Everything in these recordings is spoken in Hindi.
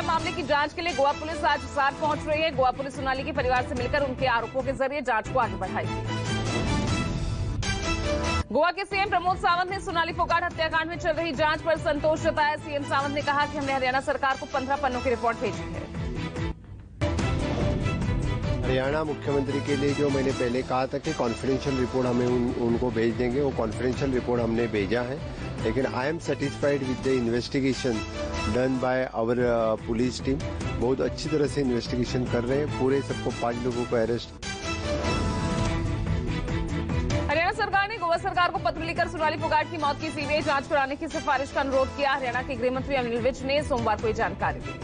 हत्या मामले की जांच के लिए गोवा पुलिस आज हिसार पहुंच रही है। गोवा पुलिस सोनाली के परिवार से मिलकर उनके आरोपों के जरिए जांच को आगे बढ़ाएगी। गोवा के सीएम प्रमोद सावंत ने सोनाली फोगाट हत्याकांड में चल रही जांच पर संतोष जताया। सीएम सावंत ने कहा कि हमने हरियाणा सरकार को 15 पन्नों की रिपोर्ट भेजी है। हरियाणा मुख्यमंत्री के लिए जो मैंने पहले कहा था कि कॉन्फिडेंशियल रिपोर्ट हमें उनको भेज देंगे, वो कॉन्फिडेंशियल रिपोर्ट हमने भेजा है। लेकिन I am satisfied with the investigation done by our police team. बहुत अच्छी तरह से इन्वेस्टिगेशन कर रहे हैं। पूरे सबको 5 लोगों को अरेस्ट। हरियाणा सरकार ने गोवा सरकार को पत्र लिखकर सोनाली फोगाट की मौत की सीबीआई जांच कराने की सिफारिश का अनुरोध किया। हरियाणा के गृह मंत्री अनिल विज ने सोमवार को ये जानकारी दी।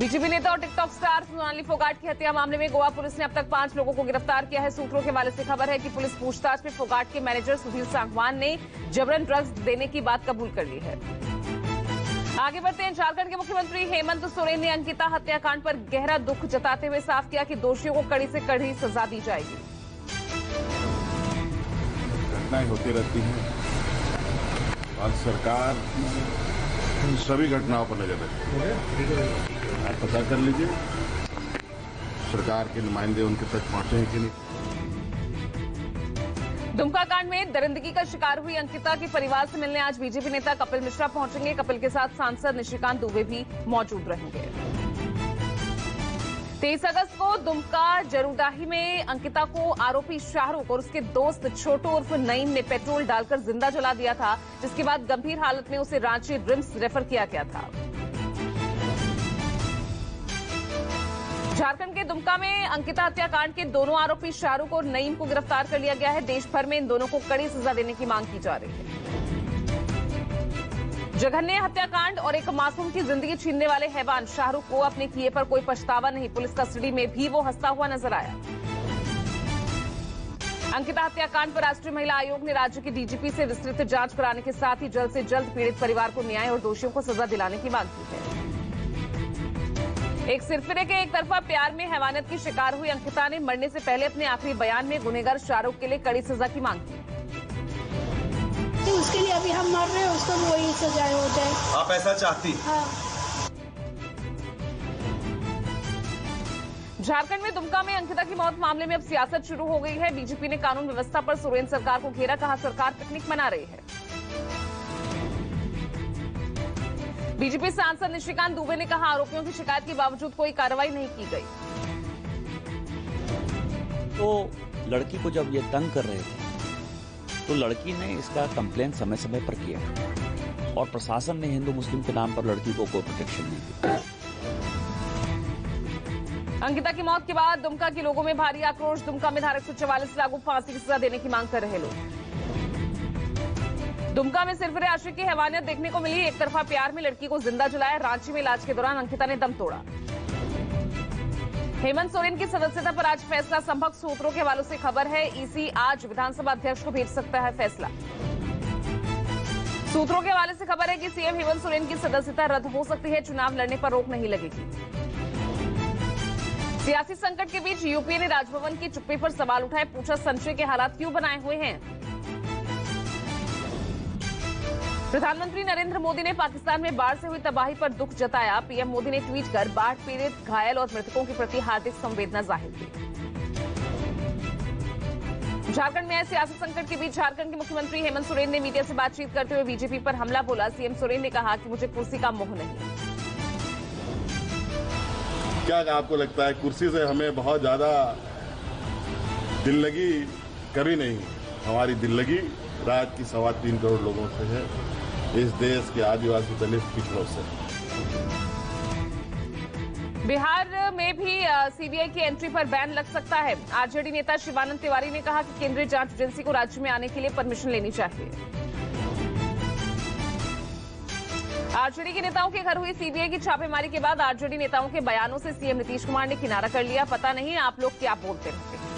बीजेपी नेता और टिकटॉक स्टार सोनाली फोगाट की हत्या मामले में गोवा पुलिस ने अब तक 5 लोगों को गिरफ्तार किया है। सूत्रों के हवाले से खबर है कि पुलिस पूछताछ में फोगाट के मैनेजर सुधीर सांगवान ने जबरन ड्रग्स देने की बात कबूल कर ली है। आगे बढ़ते हैं। झारखंड के मुख्यमंत्री हेमंत सोरेन ने अंकिता हत्याकांड पर गहरा दुख जताते हुए साफ किया कि दोषियों को कड़ी से कड़ी सजा दी जाएगी। घटनाएं होती रहती हैं और सरकार सभी घटनाओं पर नजर रखती है। आप पता कर लीजिए सरकार के नुमाइंदे उनके तक पहुंचे हैं कि नहीं। दुमका कांड में दरिंदगी का शिकार हुई अंकिता के परिवार से मिलने आज बीजेपी नेता कपिल मिश्रा पहुंचेंगे। कपिल के साथ सांसद निशिकांत दुबे भी मौजूद रहेंगे। 23 अगस्त को दुमका जरूडाही में अंकिता को आरोपी शाहरुख और उसके दोस्त छोटू उर्फ नईम ने पेट्रोल डालकर जिंदा जला दिया था, जिसके बाद गंभीर हालत में उसे रांची रिम्स रेफर किया गया था। झारखंड के दुमका में अंकिता हत्याकांड के दोनों आरोपी शाहरुख और नईम को गिरफ्तार कर लिया गया है। देश भर में इन दोनों को कड़ी सजा देने की मांग की जा रही है। जघन्य हत्याकांड और एक मासूम की जिंदगी छीनने वाले हैवान शाहरुख को अपने किए पर कोई पछतावा नहीं। पुलिस कस्टडी में भी वो हंसता हुआ नजर आया। अंकिता हत्याकांड पर राष्ट्रीय महिला आयोग ने राज्य की डीजीपी से विस्तृत जांच कराने के साथ ही जल्द से जल्द पीड़ित परिवार को न्याय और दोषियों को सजा दिलाने की मांग की है। एक सिरफिरे के एक तरफा प्यार में हैवानियत की शिकार हुई अंकिता ने मरने से पहले अपने आखिरी बयान में गुनहगार शाहरुख के लिए कड़ी सजा की मांग की। तो उसके लिए अभी हम मर रहे हैं, उसको भी वही सजा हो जाए। आप ऐसा चाहती? हाँ। झारखंड में दुमका में अंकिता की मौत मामले में अब सियासत शुरू हो गई है। बीजेपी ने कानून व्यवस्था पर सोरेन सरकार को घेरा, कहा सरकार पिकनिक मना रही है। बीजेपी सांसद निशिकांत दुबे ने कहा आरोपियों की शिकायत के बावजूद कोई कार्रवाई नहीं की गई। तो लड़की को जब ये तंग कर रहे थे तो लड़की ने इसका कंप्लेन समय समय पर किया और प्रशासन ने हिंदू मुस्लिम के नाम पर लड़की को कोई प्रोटेक्शन नहीं दी। अंकिता की मौत के बाद दुमका के लोगों में भारी आक्रोश। दुमका में धारा 144 लागू फांसी की सजा देने की मांग कर रहे लोग। दुमका में सिरफिरे आशिक की हैवानियत देखने को मिली। एक तरफा प्यार में लड़की को जिंदा जलाया। रांची में इलाज के दौरान अंकिता ने दम तोड़ा। हेमंत सोरेन की सदस्यता पर आज फैसला। संभव सूत्रों के हवालों से खबर है ईसी आज विधानसभा अध्यक्ष को भेज सकता है फैसला। सूत्रों के हवाले से खबर है कि सीएम हेमंत सोरेन की सदस्यता रद्द हो सकती है। चुनाव लड़ने पर रोक नहीं लगेगी। सियासी संकट के बीच यूपीए ने राजभवन की चुप्पी पर सवाल उठाए। पूछा संशय के हालात क्यों बनाए हुए हैं। प्रधानमंत्री नरेंद्र मोदी ने पाकिस्तान में बाढ़ से हुई तबाही पर दुख जताया। पीएम मोदी ने ट्वीट कर बाढ़ पीड़ित, घायल और मृतकों के प्रति हार्दिक संवेदना जाहिर की। झारखंड में सियासी संकट के बीच झारखंड के मुख्यमंत्री हेमंत सोरेन ने मीडिया से बातचीत करते हुए बीजेपी पर हमला बोला। सीएम सोरेन ने कहा कि मुझे कुर्सी का मोह नहीं। क्या आपको लगता है कुर्सी से हमें बहुत ज्यादा दिल लगी? कभी नहीं। हमारी दिल लगी राज्य की 3.25 करोड़ लोगों से है, इस देश के आदिवासी दलित पिछड़ों से। बिहार में भी सीबीआई की एंट्री पर बैन लग सकता है। आरजेडी नेता शिवानंद तिवारी ने कहा कि केंद्रीय जांच एजेंसी को राज्य में आने के लिए परमिशन लेनी चाहिए। आरजेडी के नेताओं के घर हुई सीबीआई की छापेमारी के बाद आरजेडी नेताओं के बयानों से सीएम नीतीश कुमार ने किनारा कर लिया। पता नहीं आप लोग क्या बोलते रहते हैं।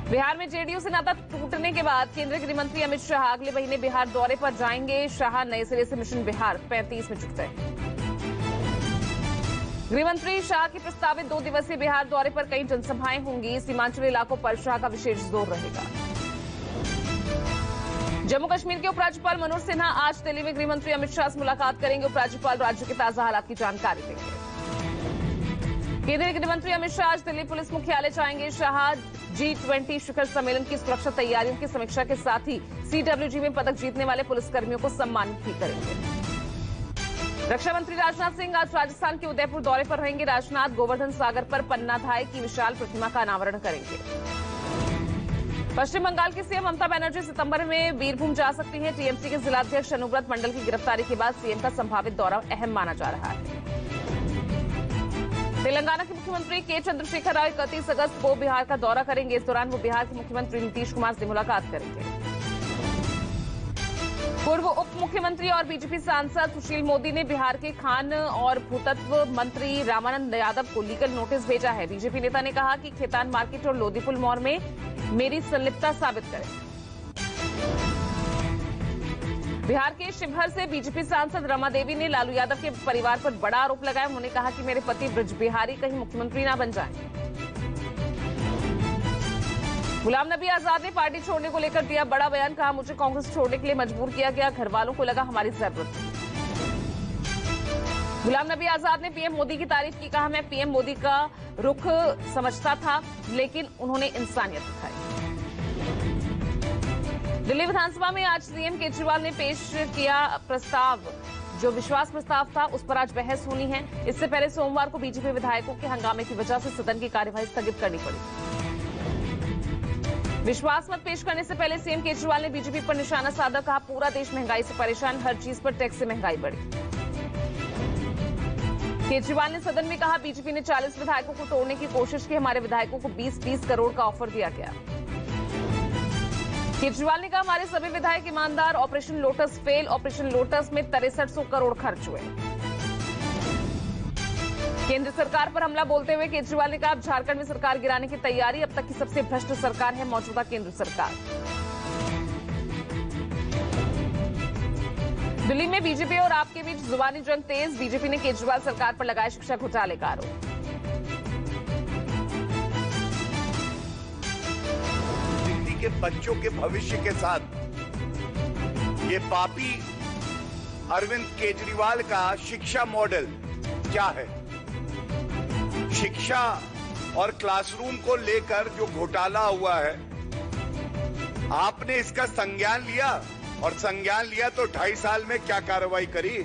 बिहार में जेडीयू से नाता टूटने के बाद केंद्रीय गृह मंत्री अमित शाह अगले महीने बिहार दौरे पर जाएंगे। शाह नए सिरे से मिशन बिहार 35 में जुट गए। गृह मंत्री शाह की प्रस्तावित 2 दिवसीय बिहार दौरे पर कई जनसभाएं होंगी। सीमांचल इलाकों पर शाह का विशेष जोर रहेगा। जम्मू कश्मीर के उपराज्यपाल मनोज सिन्हा आज दिल्ली में गृह मंत्री अमित शाह से मुलाकात करेंगे। उपराज्यपाल राज्य के ताजा हालात की जानकारी देंगे। केंद्रीय गृह मंत्री अमित शाह आज दिल्ली पुलिस मुख्यालय जाएंगे। शाह G20 शिखर सम्मेलन की सुरक्षा तैयारियों की समीक्षा के साथ ही CWG में पदक जीतने वाले पुलिसकर्मियों को सम्मानित भी करेंगे। रक्षा मंत्री राजनाथ सिंह आज राजस्थान के उदयपुर दौरे पर रहेंगे। राजनाथ गोवर्धन सागर पर पन्नाधाय की विशाल प्रतिमा का अनावरण करेंगे। पश्चिम बंगाल की सीएम ममता बनर्जी सितंबर में बीरभूम जा सकती हैं। टीएमसी के जिलाध्यक्ष अनुव्रत मंडल की गिरफ्तारी के बाद सीएम का संभावित दौरा अहम माना जा रहा है। तेलंगाना के मुख्यमंत्री के चंद्रशेखर राव 31 अगस्त को बिहार का दौरा करेंगे। इस दौरान वो बिहार के मुख्यमंत्री नीतीश कुमार से मुलाकात करेंगे। पूर्व उप मुख्यमंत्री और बीजेपी सांसद सुशील मोदी ने बिहार के खान और भूतत्व मंत्री रामानंद यादव को लीगल नोटिस भेजा है। बीजेपी नेता ने कहा कि खेतान मार्केट और लोदीपुल मॉल में मेरी संलिप्तता साबित करें। बिहार के शिवहर से बीजेपी सांसद रमा देवी ने लालू यादव के परिवार पर बड़ा आरोप लगाया। उन्होंने कहा कि मेरे पति ब्रज बिहारी कहीं मुख्यमंत्री न बन जाएं। गुलाम नबी आजाद ने पार्टी छोड़ने को लेकर दिया बड़ा बयान। कहा, मुझे कांग्रेस छोड़ने के लिए मजबूर किया गया, घर वालों को लगा हमारी जरूरत। गुलाम नबी आजाद ने पीएम मोदी की तारीफ की। कहा, मैं पीएम मोदी का रुख समझता था लेकिन उन्होंने इंसानियत दिखाई। दिल्ली विधानसभा में आज सीएम केजरीवाल ने पेश किया प्रस्ताव, जो विश्वास प्रस्ताव था उस पर आज बहस होनी है। इससे पहले सोमवार को बीजेपी विधायकों के हंगामे की वजह से सदन की कार्यवाही स्थगित करनी पड़ी। विश्वास मत पेश करने से पहले सीएम केजरीवाल ने बीजेपी पर निशाना साधा। कहा, पूरा देश महंगाई से परेशान, हर चीज पर टैक्स से महंगाई बढ़ी। केजरीवाल ने सदन में कहा, बीजेपी ने 40 विधायकों को तोड़ने की कोशिश की, हमारे विधायकों को 20-20 करोड़ का ऑफर दिया गया। केजरीवाल ने कहा, हमारे सभी विधायक ईमानदार, operation lotus fail, operation lotus में 6300 करोड़ खर्च हुए। केंद्र सरकार पर हमला बोलते हुए केजरीवाल ने कहा, अब झारखंड में सरकार गिराने की तैयारी, अब तक की सबसे भ्रष्ट सरकार है मौजूदा केंद्र सरकार। दिल्ली में बीजेपी और आप के बीच जुबानी जंग तेज। बीजेपी ने केजरीवाल सरकार पर लगाया शिक्षा घोटाले का आरोप। दिल्ली के बच्चों के भविष्य के साथ ये पापी अरविंद केजरीवाल का शिक्षा मॉडल क्या है? शिक्षा और क्लासरूम को लेकर जो घोटाला हुआ है, आपने इसका संज्ञान लिया, और संज्ञान लिया तो 2.5 साल में क्या कार्रवाई करी?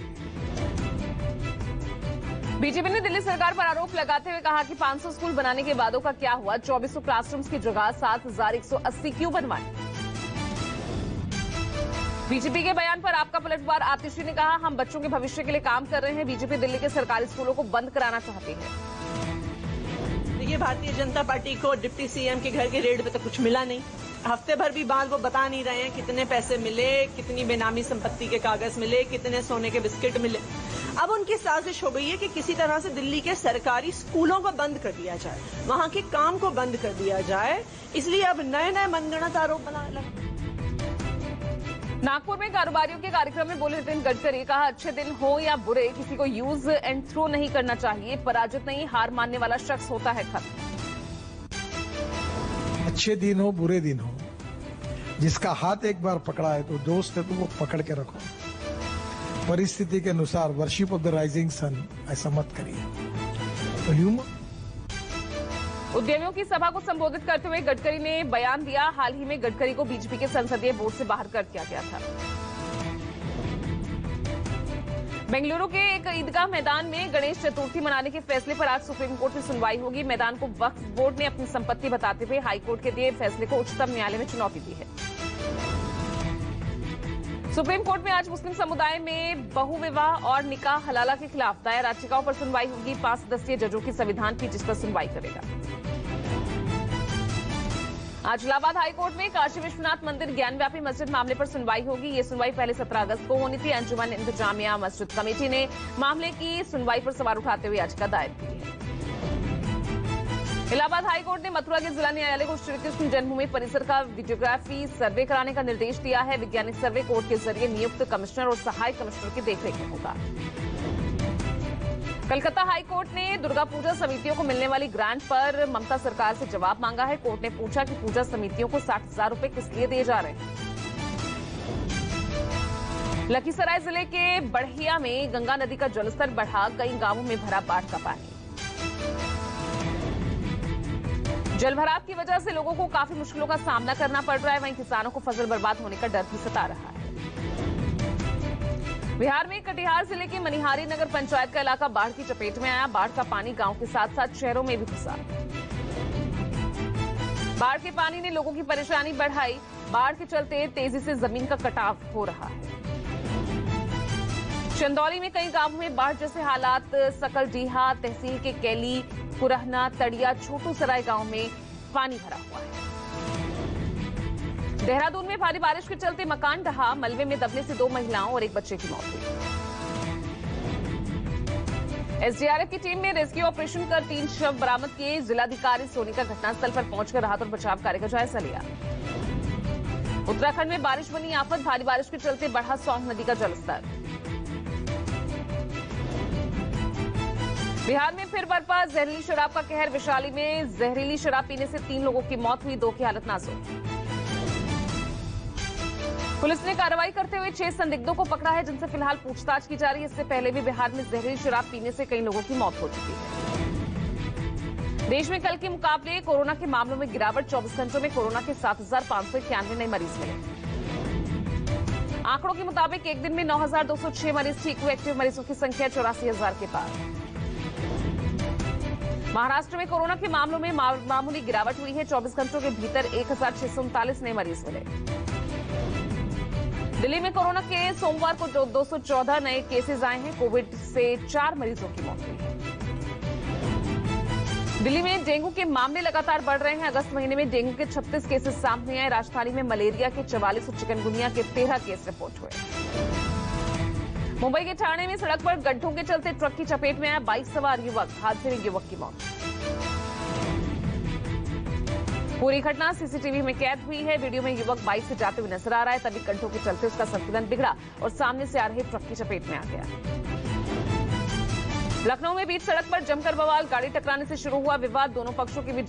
बीजेपी ने दिल्ली सरकार पर आरोप लगाते हुए कहा कि 500 स्कूल बनाने के वादों का क्या हुआ? 2400 क्लासरूम्स की जगह 7180 क्यों बनवाए? बीजेपी के बयान पर आपका पलटवार। आतिशी ने कहा, हम बच्चों के भविष्य के लिए काम कर रहे हैं। बीजेपी दिल्ली के सरकारी स्कूलों को बंद कराना चाहती है। देखिए, भारतीय जनता पार्टी को डिप्टी सीएम के घर के रेड में तो कुछ मिला नहीं। हफ्ते भर भी बाद वो बता नहीं रहे हैं कितने पैसे मिले, कितनी बेनामी संपत्ति के कागज मिले, कितने सोने के बिस्किट मिले। अब उनकी साजिश हो गई है कि किसी तरह से दिल्ली के सरकारी स्कूलों को बंद कर दिया जाए, वहां के काम को बंद कर दिया जाए। इसलिए अब नए नए मनगढ़ंत आरोप बनाने लगे। नागपुर में कारोबारियों के कार्यक्रम में बोले नितिन गडकरी। कहा, अच्छे दिन हो या बुरे, किसी को यूज एंड थ्रो नहीं करना चाहिए। पराजित नहीं, हार मानने वाला शख्स होता है खत्म। अच्छे दिन हो बुरे दिन हो, जिसका हाथ एक बार पकड़ा है तो दोस्त है तो वो पकड़ के रखो। परिस्थिति के अनुसार worship of the rising sun ऐसा मत करिए। उद्यमियों की सभा को संबोधित करते हुए गडकरी ने बयान दिया। हाल ही में गडकरी को बीजेपी के संसदीय बोर्ड से बाहर कर दिया गया था। बेंगलुरु के एक ईदगाह मैदान में गणेश चतुर्थी मनाने के फैसले पर आज सुप्रीम कोर्ट में सुनवाई होगी। मैदान को वक्फ बोर्ड ने अपनी संपत्ति बताते हुए हाईकोर्ट के दिए फैसले को उच्चतम न्यायालय में चुनौती दी है। सुप्रीम कोर्ट में आज मुस्लिम समुदाय में बहुविवाह और निकाह हलाला के खिलाफ दायर याचिकाओं पर सुनवाई होगी। 5 सदस्यीय जजों की संविधान पीठ जिस पर सुनवाई करेगा। आज इलाहाबाद हाईकोर्ट में काशी विश्वनाथ मंदिर ज्ञानव्यापी मस्जिद मामले पर सुनवाई होगी। ये सुनवाई पहले 17 अगस्त को होनी थी। अंजुमन इंतजामिया मस्जिद कमेटी ने मामले की सुनवाई पर सवाल उठाते हुए याचिका दायर की है। इलाहाबाद हाईकोर्ट ने मथुरा के जिला न्यायालय को श्री कृष्ण जन्मभूमि परिसर का वीडियोग्राफी सर्वे कराने का निर्देश दिया है। वैज्ञानिक सर्वे कोर्ट के जरिए नियुक्त कमिश्नर और सहायक कमिश्नर की देखरेख में होगा। कलकत्ता हाईकोर्ट ने दुर्गा पूजा समितियों को मिलने वाली ग्रांट पर ममता सरकार से जवाब मांगा है। कोर्ट ने पूछा कि पूजा समितियों को 60,000 रुपए किस लिए दिए जा रहे हैं। लखीसराय जिले के बढ़िया में गंगा नदी का जलस्तर बढ़ा, कई गांवों में भरा बाढ़ का पानी। जलभराव की वजह से लोगों को काफी मुश्किलों का सामना करना पड़ रहा है। वहीं किसानों को फसल बर्बाद होने का डर भी सता रहा है। बिहार में कटिहार जिले के मनिहारी नगर पंचायत का इलाका बाढ़ की चपेट में आया। बाढ़ का पानी गांव के साथ साथ शहरों में भी घुसा। बाढ़ के पानी ने लोगों की परेशानी बढ़ाई। बाढ़ के चलते तेजी से जमीन का कटाव हो रहा है। चंदौली में कई गांवों में बाढ़ जैसे हालात। सकलडीहा तहसील के कैली, पुरहना, तड़िया, छोटू सराय गांव में पानी भरा हुआ है। देहरादून में भारी बारिश के चलते मकान ढहा। मलबे में दबने से 2 महिलाओं और 1 बच्चे की मौत हुई। एसडीआरएफ की टीम ने रेस्क्यू ऑपरेशन कर 3 शव बरामद किए। जिलाधिकारी सोनिका घटनास्थल पर पहुंचकर राहत और बचाव कार्य का जायजा लिया। उत्तराखंड में बारिश बनी आफत। भारी बारिश के चलते बढ़ा सौंग नदी का जलस्तर। बिहार में फिर बरपा जहरीली शराब का कहर। वैशाली में जहरीली शराब पीने से 3 लोगों की मौत हुई, 2 की हालत नाजुक। पुलिस ने कार्रवाई करते हुए 6 संदिग्धों को पकड़ा है, जिनसे फिलहाल पूछताछ की जा रही है। इससे पहले भी बिहार में जहरीली शराब पीने से कई लोगों की मौत हो चुकी है। देश में कल के मुकाबले कोरोना के मामलों में गिरावट। 24 घंटों में कोरोना के 7,591 नए मरीज मिले। आंकड़ों के मुताबिक एक दिन में 9,206 मरीज ठीक हुए। एक्टिव मरीजों की संख्या 84,000 के पार। महाराष्ट्र में कोरोना के मामलों में मामूली गिरावट हुई है। 24 घंटों के भीतर 1,639 नए मरीज मिले। दिल्ली में कोरोना के सोमवार को 214 नए केसेस आए हैं। कोविड से 4 मरीजों की मौत हुई है। दिल्ली में डेंगू के मामले लगातार बढ़ रहे हैं। अगस्त महीने में डेंगू के 36 केसेस सामने आए। राजधानी में मलेरिया के 44 और चिकनगुनिया के 13 केस रिपोर्ट हुए। मुंबई के ठाणे में सड़क पर गड्ढों के चलते ट्रक की चपेट में आया 22 सवार युवक। हादसे में युवक की मौत। पूरी घटना सीसीटीवी में कैद हुई है। वीडियो में युवक बाइक से जाते हुए नजर आ रहा है। तभी गड्ढों के चलते उसका संतुलन बिगड़ा और सामने से आ रहे ट्रक की चपेट में आ गया। लखनऊ में बीच सड़क पर जमकर बवाल। गाड़ी टकराने से शुरू हुआ विवाद। दोनों पक्षों के बीच